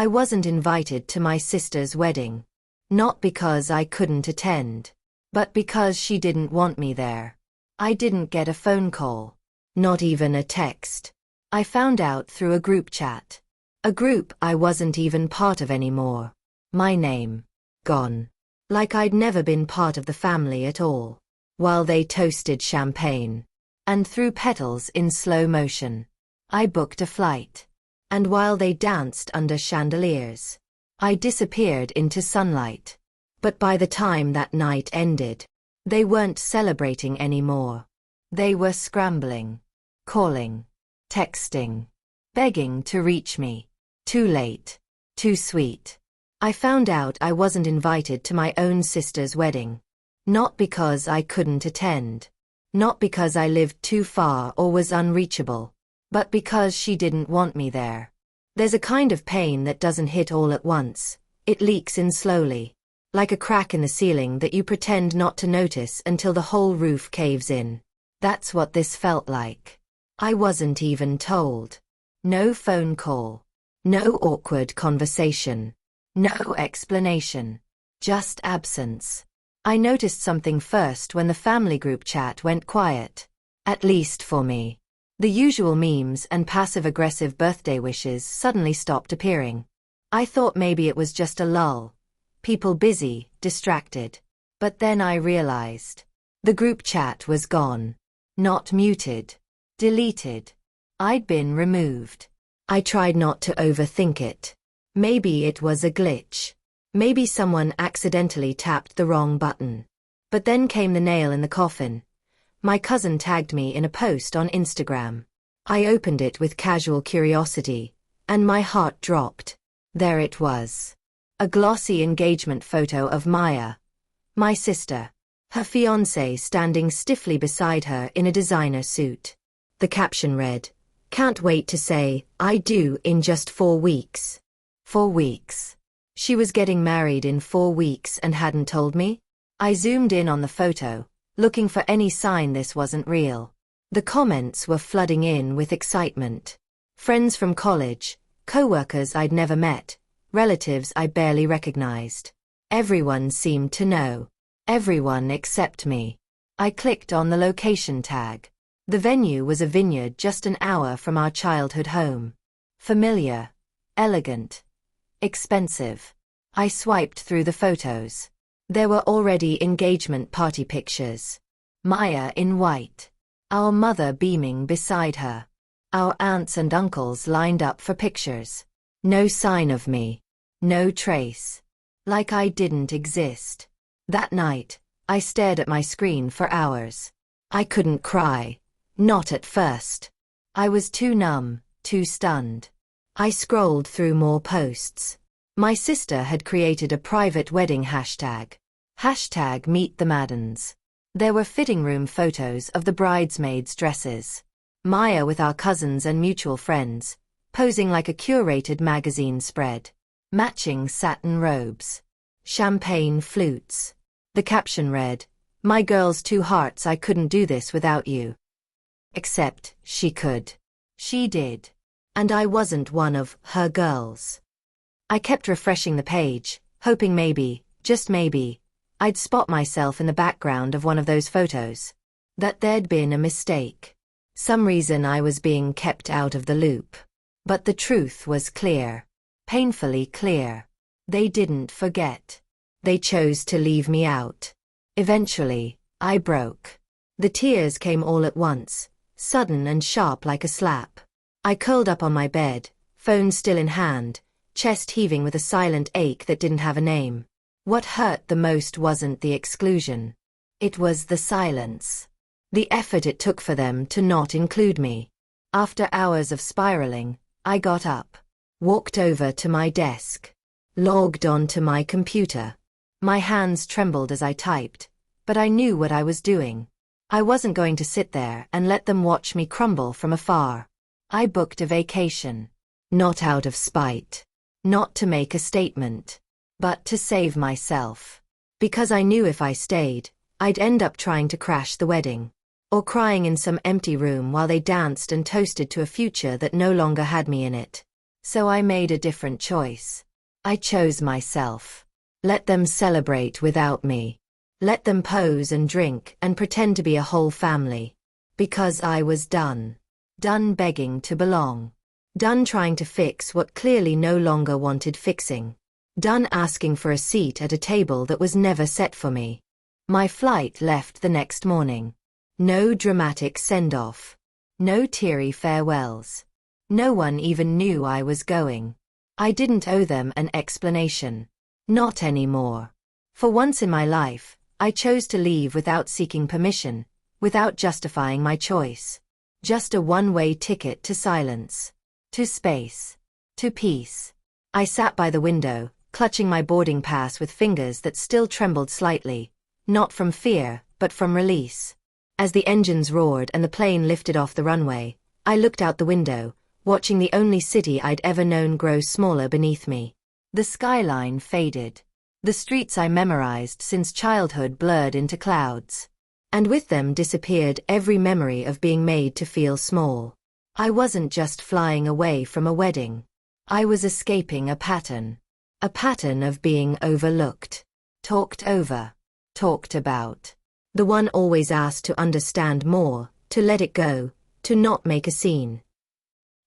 I wasn't invited to my sister's wedding. Not because I couldn't attend, but because she didn't want me there. I didn't get a phone call. Not even a text. I found out through a group chat. A group I wasn't even part of anymore. My name. Gone. Like I'd never been part of the family at all. While they toasted champagne. And threw petals in slow motion. I booked a flight. And while they danced under chandeliers, I disappeared into sunlight. But by the time that night ended, they weren't celebrating anymore. They were scrambling, calling, texting, begging to reach me. Too late, too sweet. I found out I wasn't invited to my own sister's wedding. Not because I couldn't attend. Not because I lived too far or was unreachable. But because she didn't want me there. There's a kind of pain that doesn't hit all at once. It leaks in slowly. Like a crack in the ceiling that you pretend not to notice until the whole roof caves in. That's what this felt like. I wasn't even told. No phone call. No awkward conversation. No explanation. Just absence. I noticed something first when the family group chat went quiet. At least for me. The usual memes and passive-aggressive birthday wishes suddenly stopped appearing. I thought maybe it was just a lull. People busy, distracted. But then I realized. The group chat was gone. Not muted. Deleted. I'd been removed. I tried not to overthink it. Maybe it was a glitch. Maybe someone accidentally tapped the wrong button. But then came the nail in the coffin. My cousin tagged me in a post on Instagram. I opened it with casual curiosity, and my heart dropped. There it was. A glossy engagement photo of Maya, my sister, her fiancé standing stiffly beside her in a designer suit. The caption read, "Can't wait to say, I do in just 4 weeks. 4 weeks. She was getting married in 4 weeks and hadn't told me? I zoomed in on the photo, looking for any sign this wasn't real. The comments were flooding in with excitement. Friends from college, co-workers I'd never met, relatives I barely recognized. Everyone seemed to know. Everyone except me. I clicked on the location tag. The venue was a vineyard just an hour from our childhood home. Familiar. Elegant. Expensive. I swiped through the photos. There were already engagement party pictures. Maya in white. Our mother beaming beside her. Our aunts and uncles lined up for pictures. No sign of me. No trace. Like I didn't exist. That night, I stared at my screen for hours. I couldn't cry. Not at first. I was too numb, too stunned. I scrolled through more posts. My sister had created a private wedding hashtag. Hashtag Meet the Maddens. There were fitting room photos of the bridesmaids' dresses. Maya with our cousins and mutual friends, posing like a curated magazine spread. Matching satin robes. Champagne flutes. The caption read, "My girl's 2 hearts, I couldn't do this without you." Except, she could. She did. And I wasn't one of her girls. I kept refreshing the page, hoping maybe, just maybe, I'd spot myself in the background of one of those photos. That there'd been a mistake. Some reason I was being kept out of the loop. But the truth was clear. Painfully clear. They didn't forget. They chose to leave me out. Eventually, I broke. The tears came all at once, sudden and sharp like a slap. I curled up on my bed, phone still in hand, chest heaving with a silent ache that didn't have a name. What hurt the most wasn't the exclusion. It was the silence. The effort it took for them to not include me. After hours of spiraling, I got up, walked over to my desk, logged onto my computer. My hands trembled as I typed, but I knew what I was doing. I wasn't going to sit there and let them watch me crumble from afar. I booked a vacation. Not out of spite. Not to make a statement. But to save myself. Because I knew if I stayed, I'd end up trying to crash the wedding. Or crying in some empty room while they danced and toasted to a future that no longer had me in it. So I made a different choice. I chose myself. Let them celebrate without me. Let them pose and drink and pretend to be a whole family. Because I was done. Done begging to belong. Done trying to fix what clearly no longer wanted fixing. Done asking for a seat at a table that was never set for me. My flight left the next morning. No dramatic send-off. No teary farewells. No one even knew I was going. I didn't owe them an explanation. Not anymore. For once in my life, I chose to leave without seeking permission, without justifying my choice. Just a one-way ticket to silence. To space. To peace. I sat by the window, clutching my boarding pass with fingers that still trembled slightly, not from fear, but from release. As the engines roared and the plane lifted off the runway, I looked out the window, watching the only city I'd ever known grow smaller beneath me. The skyline faded. The streets I memorized since childhood blurred into clouds. And with them disappeared every memory of being made to feel small. I wasn't just flying away from a wedding. I was escaping a pattern. A pattern of being overlooked. Talked over. Talked about. The one always asked to understand more, to let it go, to not make a scene.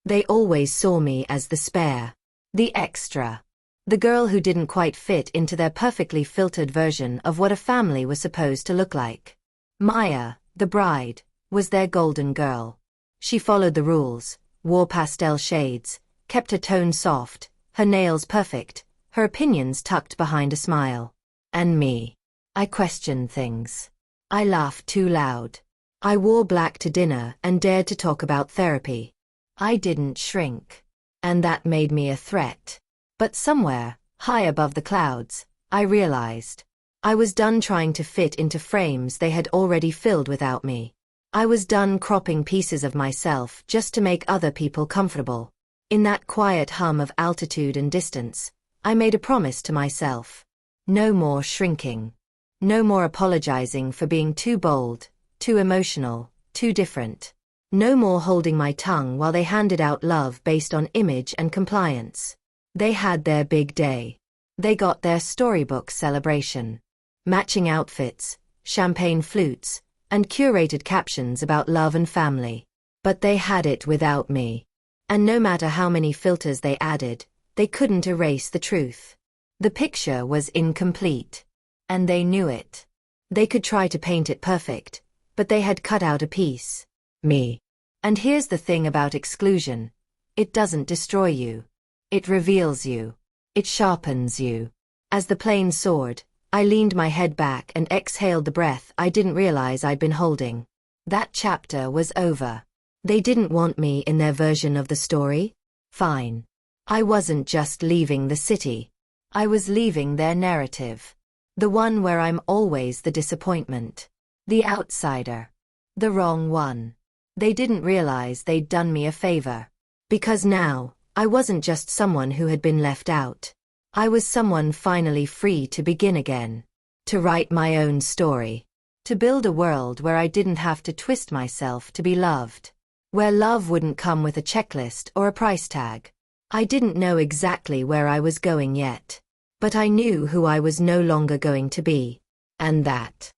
They always saw me as the spare. The extra. The girl who didn't quite fit into their perfectly filtered version of what a family was supposed to look like. Maya, the bride, was their golden girl. She followed the rules, wore pastel shades, kept her tone soft, her nails perfect, her opinions tucked behind a smile. And me. I questioned things. I laughed too loud. I wore black to dinner and dared to talk about therapy. I didn't shrink. And that made me a threat. But somewhere, high above the clouds, I realized. I was done trying to fit into frames they had already filled without me. I was done cropping pieces of myself just to make other people comfortable. In that quiet hum of altitude and distance, I made a promise to myself. No more shrinking. No more apologizing for being too bold, too emotional, too different. No more holding my tongue while they handed out love based on image and compliance. They had their big day. They got their storybook celebration. Matching outfits, champagne flutes, and curated captions about love and family. But they had it without me. And no matter how many filters they added, they couldn't erase the truth. The picture was incomplete. And they knew it. They could try to paint it perfect, but they had cut out a piece. Me. And here's the thing about exclusion. It doesn't destroy you. It reveals you. It sharpens you. As the plane soared, I leaned my head back and exhaled the breath I didn't realize I'd been holding. That chapter was over. They didn't want me in their version of the story? Fine. I wasn't just leaving the city. I was leaving their narrative. The one where I'm always the disappointment. The outsider. The wrong one. They didn't realize they'd done me a favor. Because now, I wasn't just someone who had been left out. I was someone finally free to begin again. To write my own story. To build a world where I didn't have to twist myself to be loved. Where love wouldn't come with a checklist or a price tag. I didn't know exactly where I was going yet. But I knew who I was no longer going to be. And that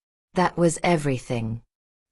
was everything.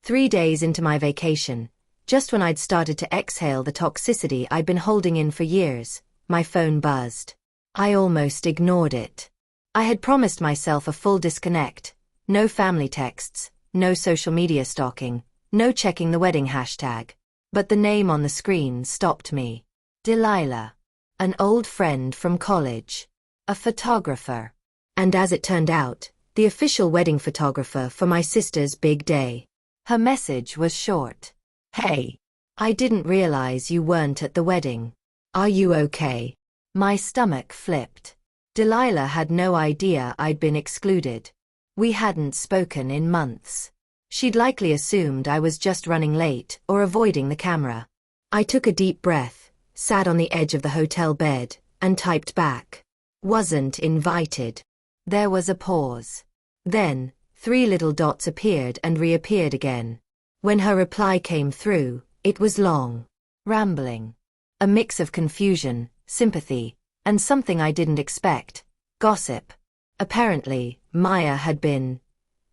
3 days into my vacation, just when I'd started to exhale the toxicity I'd been holding in for years, my phone buzzed. I almost ignored it. I had promised myself a full disconnect, no family texts, no social media stalking, no checking the wedding hashtag. But the name on the screen stopped me. Delilah. An old friend from college. A photographer. And as it turned out, the official wedding photographer for my sister's big day. Her message was short. Hey. I didn't realize you weren't at the wedding. Are you okay? My stomach flipped. Delilah had no idea I'd been excluded. We hadn't spoken in months. She'd likely assumed I was just running late or avoiding the camera. I took a deep breath, sat on the edge of the hotel bed, and typed back. Wasn't invited. There was a pause. Then, 3 little dots appeared and reappeared again. When her reply came through, it was long. Rambling. A mix of confusion, sympathy, and something I didn't expect, gossip. Apparently, Maya had been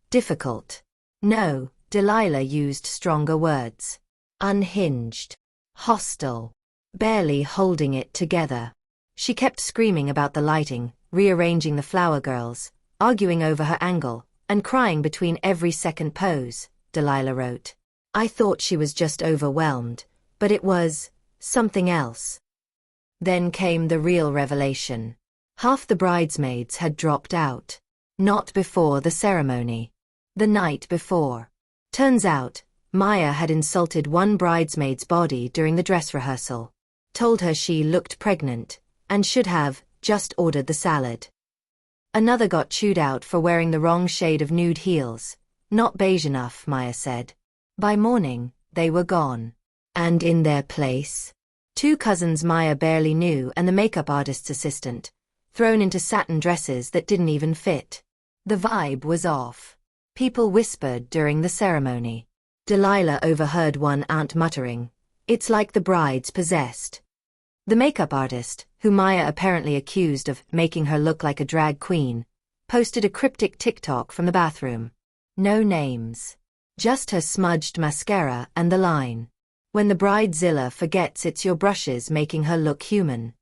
difficult. No, Delilah used stronger words. Unhinged. Hostile. Barely holding it together. She kept screaming about the lighting, rearranging the flower girls, arguing over her angle, and crying between every second pose, Delilah wrote. I thought she was just overwhelmed, but it was something else. Then came the real revelation. Half the bridesmaids had dropped out. Not before the ceremony. The night before. Turns out, Maya had insulted one bridesmaid's body during the dress rehearsal. Told her she looked pregnant, and should have just ordered the salad. Another got chewed out for wearing the wrong shade of nude heels. Not beige enough, Maya said. By morning, they were gone. And in their place, two cousins Maya barely knew and the makeup artist's assistant, thrown into satin dresses that didn't even fit. The vibe was off. People whispered during the ceremony. Delilah overheard one aunt muttering, "It's like the bride's possessed." The makeup artist, who Maya apparently accused of making her look like a drag queen, posted a cryptic TikTok from the bathroom. No names. Just her smudged mascara and the line, "When the bridezilla forgets it's your brushes making her look human."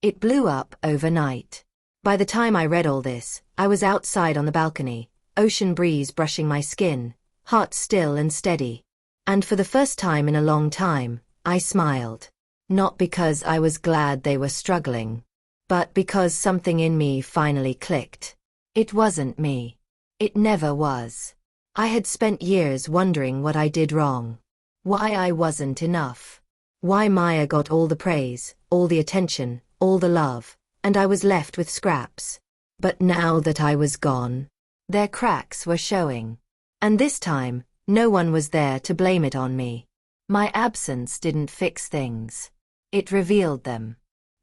It blew up overnight. By the time I read all this, I was outside on the balcony, ocean breeze brushing my skin, heart still and steady. And for the first time in a long time, I smiled. Not because I was glad they were struggling, but because something in me finally clicked. It wasn't me. It never was. I had spent years wondering what I did wrong. Why I wasn't enough. Why Maya got all the praise, all the attention, all the love, and I was left with scraps. But now that I was gone, their cracks were showing. And this time, no one was there to blame it on me. My absence didn't fix things. It revealed them.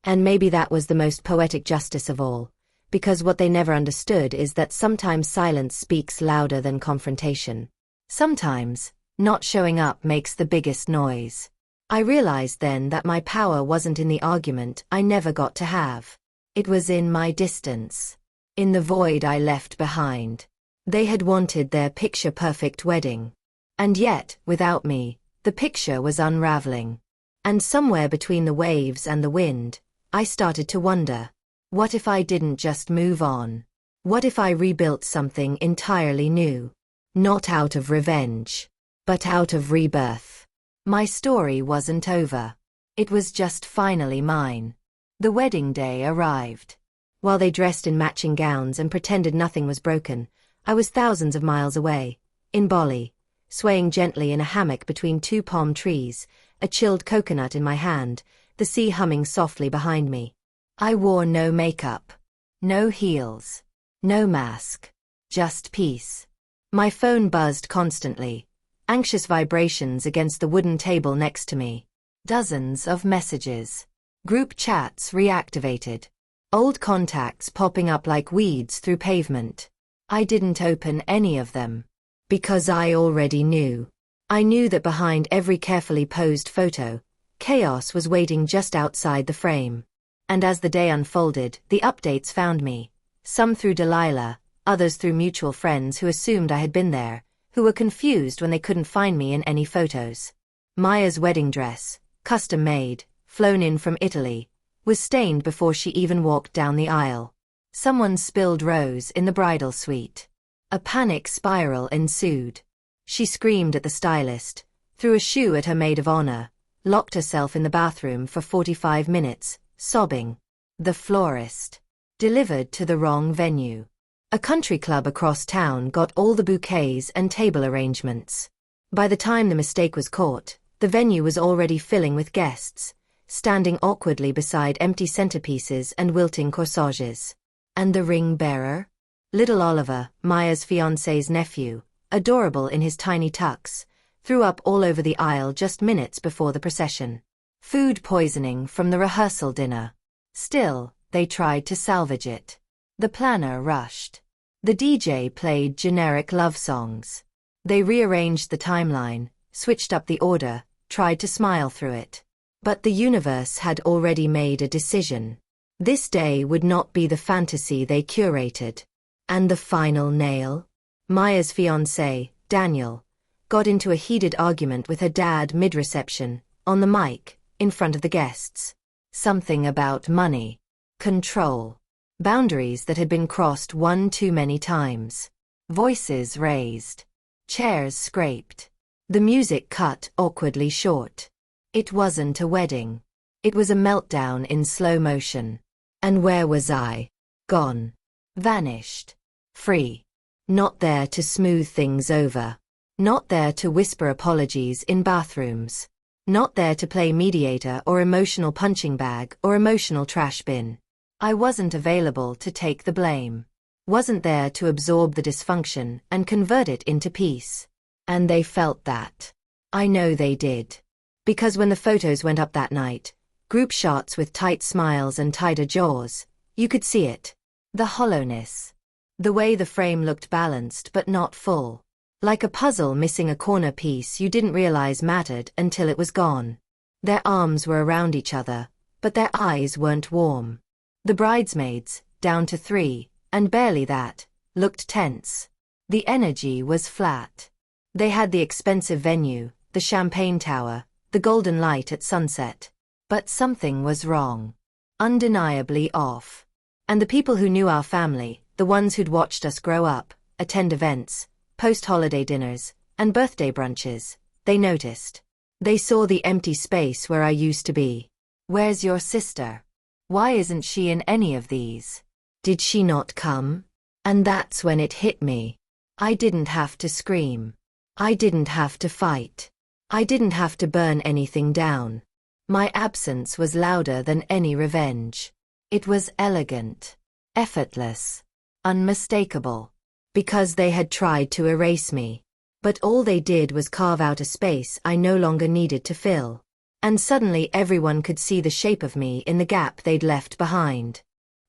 And maybe that was the most poetic justice of all, because what they never understood is that sometimes silence speaks louder than confrontation. Sometimes, not showing up makes the biggest noise. I realized then that my power wasn't in the argument I never got to have. It was in my distance. In the void I left behind. They had wanted their picture-perfect wedding. And yet, without me, the picture was unraveling. And somewhere between the waves and the wind, I started to wonder, what if I didn't just move on? What if I rebuilt something entirely new? Not out of revenge, but out of rebirth. My story wasn't over. It was just finally mine. The wedding day arrived. While they dressed in matching gowns and pretended nothing was broken, I was thousands of miles away, in Bali, swaying gently in a hammock between two palm trees, a chilled coconut in my hand, the sea humming softly behind me. I wore no makeup, no heels, no mask, just peace. My phone buzzed constantly, anxious vibrations against the wooden table next to me. Dozens of messages. Group chats reactivated. Old contacts popping up like weeds through pavement. I didn't open any of them. Because I already knew. I knew that behind every carefully posed photo, chaos was waiting just outside the frame. And as the day unfolded, the updates found me. Some through Delilah, others through mutual friends who assumed I had been there, who were confused when they couldn't find me in any photos. Maya's wedding dress, custom made, flown in from Italy, was stained before she even walked down the aisle. Someone spilled rose in the bridal suite. A panic spiral ensued. She screamed at the stylist, threw a shoe at her maid of honor, locked herself in the bathroom for 45 minutes, sobbing. The florist delivered to the wrong venue. A country club across town got all the bouquets and table arrangements. By the time the mistake was caught, the venue was already filling with guests, standing awkwardly beside empty centerpieces and wilting corsages. And the ring bearer? Little Oliver, Maya's fiancé's nephew, adorable in his tiny tux, threw up all over the aisle just minutes before the procession. Food poisoning from the rehearsal dinner. Still, they tried to salvage it. The planner rushed. The DJ played generic love songs. They rearranged the timeline, switched up the order, tried to smile through it. But the universe had already made a decision. This day would not be the fantasy they curated. And the final nail? Maya's fiancé, Daniel, got into a heated argument with her dad mid-reception, on the mic, in front of the guests. Something about money, control, boundaries that had been crossed one too many times. Voices raised. Chairs scraped. The music cut awkwardly short. It wasn't a wedding. It was a meltdown in slow motion. And where was I? Gone. Vanished. Free. Not there to smooth things over. Not there to whisper apologies in bathrooms. Not there to play mediator or emotional punching bag or emotional trash bin. I wasn't available to take the blame. Wasn't there to absorb the dysfunction and convert it into peace. And they felt that. I know they did. Because when the photos went up that night, group shots with tight smiles and tighter jaws, you could see it. The hollowness. The way the frame looked balanced but not full. Like a puzzle missing a corner piece you didn't realize mattered until it was gone. Their arms were around each other, but their eyes weren't warm. The bridesmaids, down to 3, and barely that, looked tense. The energy was flat. They had the expensive venue, the champagne tower, the golden light at sunset. But something was wrong. Undeniably off. And the people who knew our family, the ones who'd watched us grow up, attend events, post-holiday dinners, and birthday brunches, they noticed. They saw the empty space where I used to be. Where's your sister? Why isn't she in any of these? Did she not come? And that's when it hit me. I didn't have to scream. I didn't have to fight. I didn't have to burn anything down. My absence was louder than any revenge. It was elegant, effortless, unmistakable. Because they had tried to erase me. But all they did was carve out a space I no longer needed to fill. And suddenly everyone could see the shape of me in the gap they'd left behind.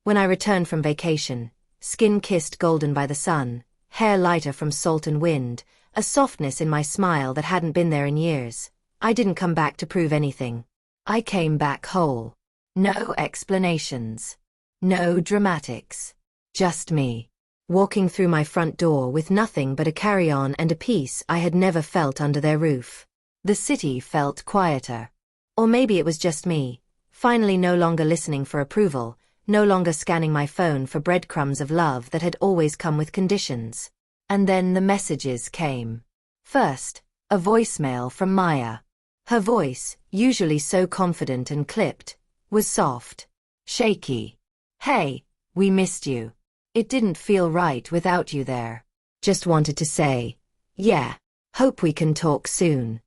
When I returned from vacation, skin kissed golden by the sun, hair lighter from salt and wind, a softness in my smile that hadn't been there in years, I didn't come back to prove anything. I came back whole. No explanations. No dramatics. Just me. Walking through my front door with nothing but a carry-on and a peace I had never felt under their roof. The city felt quieter. Or maybe it was just me, finally no longer listening for approval, no longer scanning my phone for breadcrumbs of love that had always come with conditions. And then the messages came. First, a voicemail from Maya. Her voice, usually so confident and clipped, was soft, shaky. Hey, we missed you. It didn't feel right without you there. Just wanted to say, yeah, hope we can talk soon.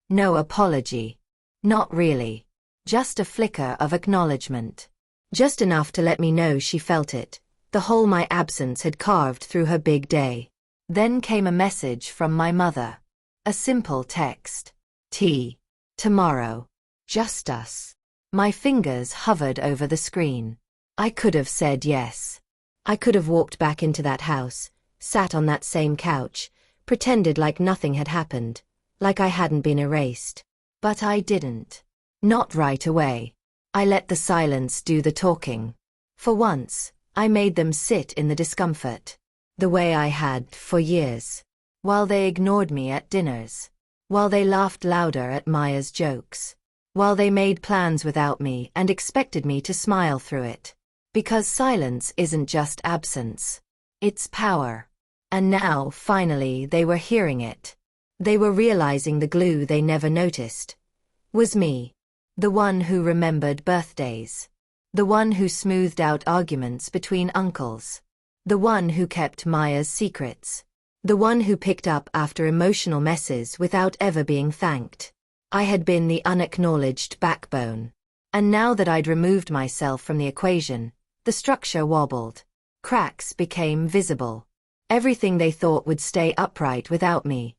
No apology. Not really. Just a flicker of acknowledgement. Just enough to let me know she felt it, the hole my absence had carved through her big day. Then came a message from my mother. A simple text. Tomorrow. Just us. My fingers hovered over the screen. I could have said yes. I could have walked back into that house, sat on that same couch, pretended like nothing had happened, like I hadn't been erased. But I didn't. Not right away. I let the silence do the talking. For once, I made them sit in the discomfort. The way I had for years. While they ignored me at dinners. While they laughed louder at Maya's jokes. While they made plans without me and expected me to smile through it. Because silence isn't just absence. It's power. And now, finally, they were hearing it. They were realizing the glue they never noticed. Was me. The one who remembered birthdays. The one who smoothed out arguments between uncles. The one who kept Maya's secrets. The one who picked up after emotional messes without ever being thanked. I had been the unacknowledged backbone. And now that I'd removed myself from the equation, the structure wobbled. Cracks became visible. Everything they thought would stay upright without me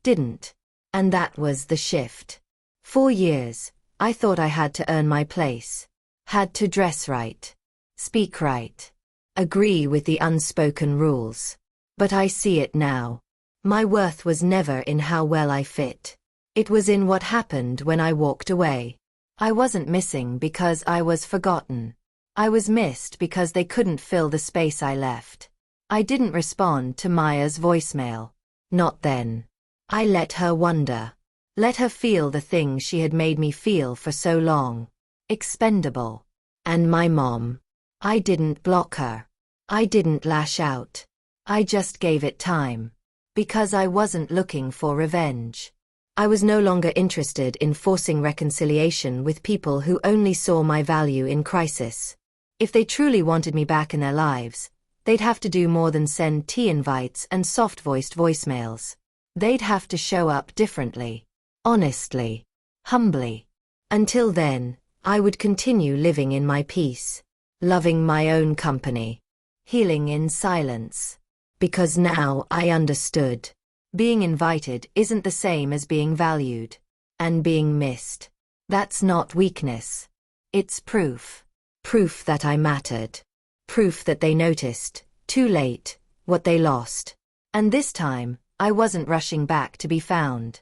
didn't. And that was the shift. 4 years, I thought I had to earn my place. Had to dress right. Speak right. Agree with the unspoken rules. But I see it now. My worth was never in how well I fit. It was in what happened when I walked away. I wasn't missing because I was forgotten. I was missed because they couldn't fill the space I left. I didn't respond to Maya's voicemail. Not then. I let her wonder. Let her feel the things she had made me feel for so long. Expendable. And my mom. I didn't block her. I didn't lash out. I just gave it time. Because I wasn't looking for revenge. I was no longer interested in forcing reconciliation with people who only saw my value in crisis. If they truly wanted me back in their lives, they'd have to do more than send tea invites and soft-voiced voicemails. They'd have to show up differently. Honestly. Humbly. Until then, I would continue living in my peace. Loving my own company. Healing in silence. Because now I understood. Being invited isn't the same as being valued. And being missed. That's not weakness. It's proof. Proof that I mattered. Proof that they noticed, too late, what they lost. And this time, I wasn't rushing back to be found.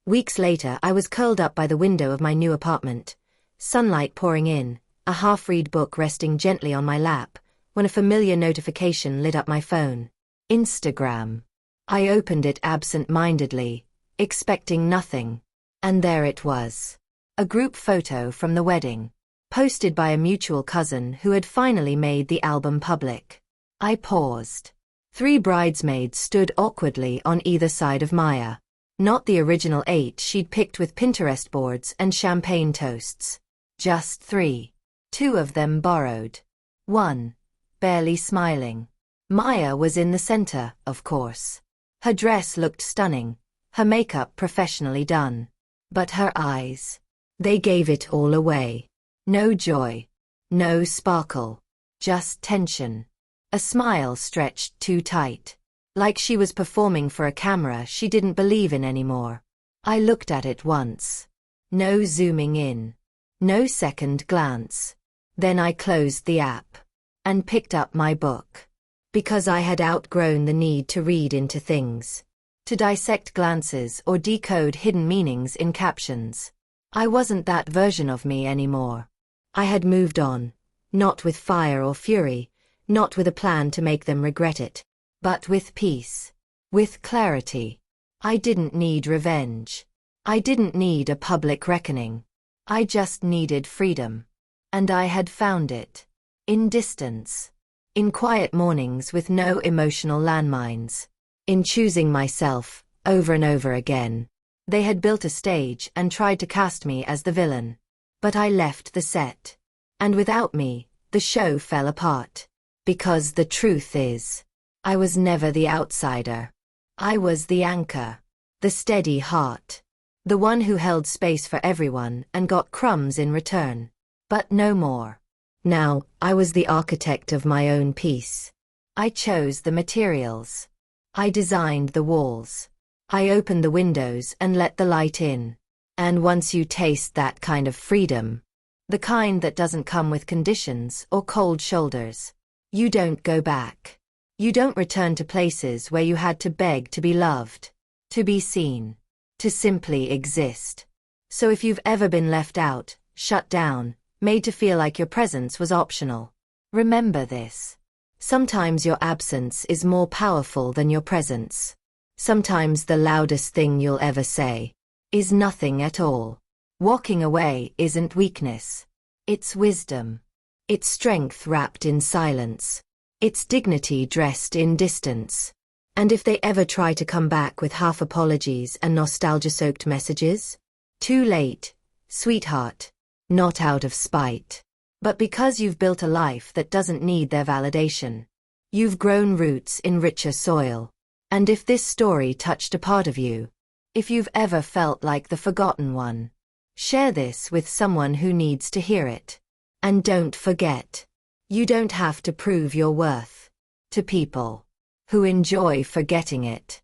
Weeks later, I was curled up by the window of my new apartment. Sunlight pouring in, a half-read book resting gently on my lap, when a familiar notification lit up my phone. Instagram. I opened it absent-mindedly, expecting nothing. And there it was. A group photo from the wedding, posted by a mutual cousin who had finally made the album public. I paused. 3 bridesmaids stood awkwardly on either side of Maya. Not the original 8 she'd picked with Pinterest boards and champagne toasts. Just 3. 2 of them borrowed. 1. Barely smiling. Maya was in the center, of course. Her dress looked stunning, her makeup professionally done. But her eyes. They gave it all away. No joy. No sparkle. Just tension. A smile stretched too tight. Like she was performing for a camera she didn't believe in anymore. I looked at it once. No zooming in. No second glance. Then I closed the app. And picked up my book. Because I had outgrown the need to read into things. To dissect glances or decode hidden meanings in captions. I wasn't that version of me anymore. I had moved on. Not with fire or fury. Not with a plan to make them regret it. But with peace. With clarity. I didn't need revenge. I didn't need a public reckoning. I just needed freedom. And I had found it. In distance. In quiet mornings with no emotional landmines. In choosing myself, over and over again. They had built a stage and tried to cast me as the villain. But I left the set. And without me, the show fell apart. Because the truth is, I was never the outsider. I was the anchor. The steady heart. The one who held space for everyone and got crumbs in return. But no more. Now, I was the architect of my own peace. I chose the materials. I designed the walls. I opened the windows and let the light in. And once you taste that kind of freedom, the kind that doesn't come with conditions or cold shoulders, you don't go back. You don't return to places where you had to beg to be loved, to be seen, to simply exist. So if you've ever been left out, shut down, made to feel like your presence was optional, remember this. Sometimes your absence is more powerful than your presence. Sometimes the loudest thing you'll ever say is nothing at all. Walking away isn't weakness. It's wisdom. It's strength wrapped in silence. It's dignity dressed in distance. And if they ever try to come back with half apologies and nostalgia-soaked messages, too late, sweetheart. Not out of spite. But because you've built a life that doesn't need their validation. You've grown roots in richer soil. And if this story touched a part of you, if you've ever felt like the forgotten one, share this with someone who needs to hear it. And don't forget, you don't have to prove your worth to people who enjoy forgetting it.